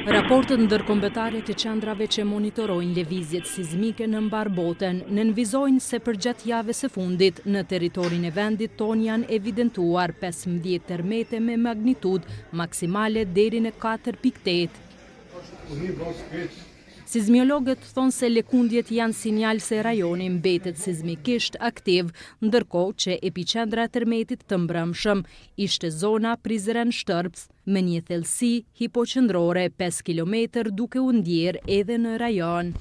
Raportet ndërkombëtare të qendrave që monitorojnë lëvizjet sismike në mbar botën nënvizojnë se përgjatë javës së fundit në territorin e vendit tonë janë evidentuar 15 termete me magnitudë maksimale deri në 4.8. Sismiologët thonë se lëkundjet janë sinjal se rajoni mbetet sismikisht aktiv, ndërkohë që epiqendra e tërmetit të mbrëmshëm ishte zona Prizren-Shtërpës me një thellësi hipoqendrore 5 km duke u ndjerë edhe në rajon.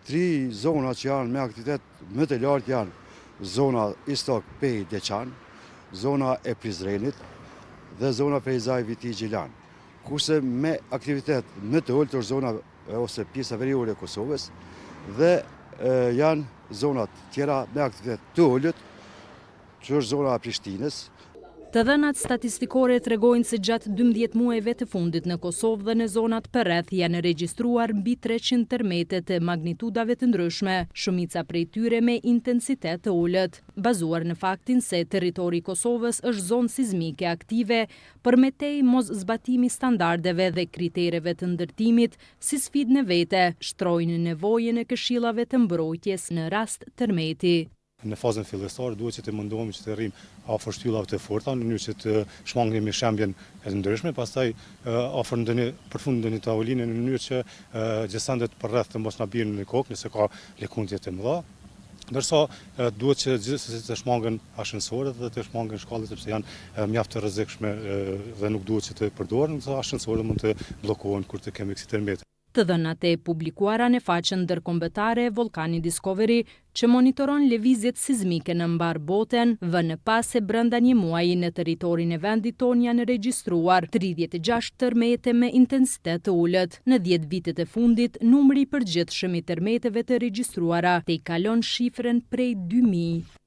3 zona që janë me aktivitet më të lartë janë zona Istok Pej Deçan, zona e Prizrenit dhe zona Fejzaj Viti Gjilan. Kurse me aktivitet më të ulët zona ose pjesa veriore e Kosovës dhe janë zonat tjera me aktivitet të ulët, që është zona e Prishtinës. Të dhënat statistikore tregojnë se gjatë 12 muajve të fundit në Kosovë dhe në zonat përreth janë regjistruar mbi 300 termete të magnitudave të ndryshme, shumica prej tyre me intensitet të ulët, bazuar në faktin se territori i Kosovës është zonë sismike aktive, përmetej mos zbatimi standardeve dhe kritereve të ndërtimit si sfidë në vete, shtrojnë nevojën e këshillave të mbrojtjes në rast termeti. Në fazën fillestare duhet që të mundohemi që të rrim afër shtyllave të forta në mënyrë që të shmangnim shembjen e ndryshme, pastaj afër përfund ndonjë tavolinë në mënyrë që gjestandet përreth të mos na bien në kokë nëse ka lëkundje të mëdha. Ndërsa duhet që gjithsesi të shmangen ashensorët dhe të shmangen shkallët sepse janë mjaft të rrezikshme dhe nuk duhet që të përdoren, se ashensorët mund të bllokohen kur të kemi kësi termete. Të dhënat e publikuara në faqen ndërkombëtare Volcani Discovery, që monitoron lëvizjet sismike në mbar botën, vënë pas se brenda një muaji në territorin e vendit tonë janë regjistruar 36 termete me intensitet të ulët. Në 10 vitet e fundit, numri i përgjithshëm i termeteve të regjistruara te i kalon shifrën prej 2000.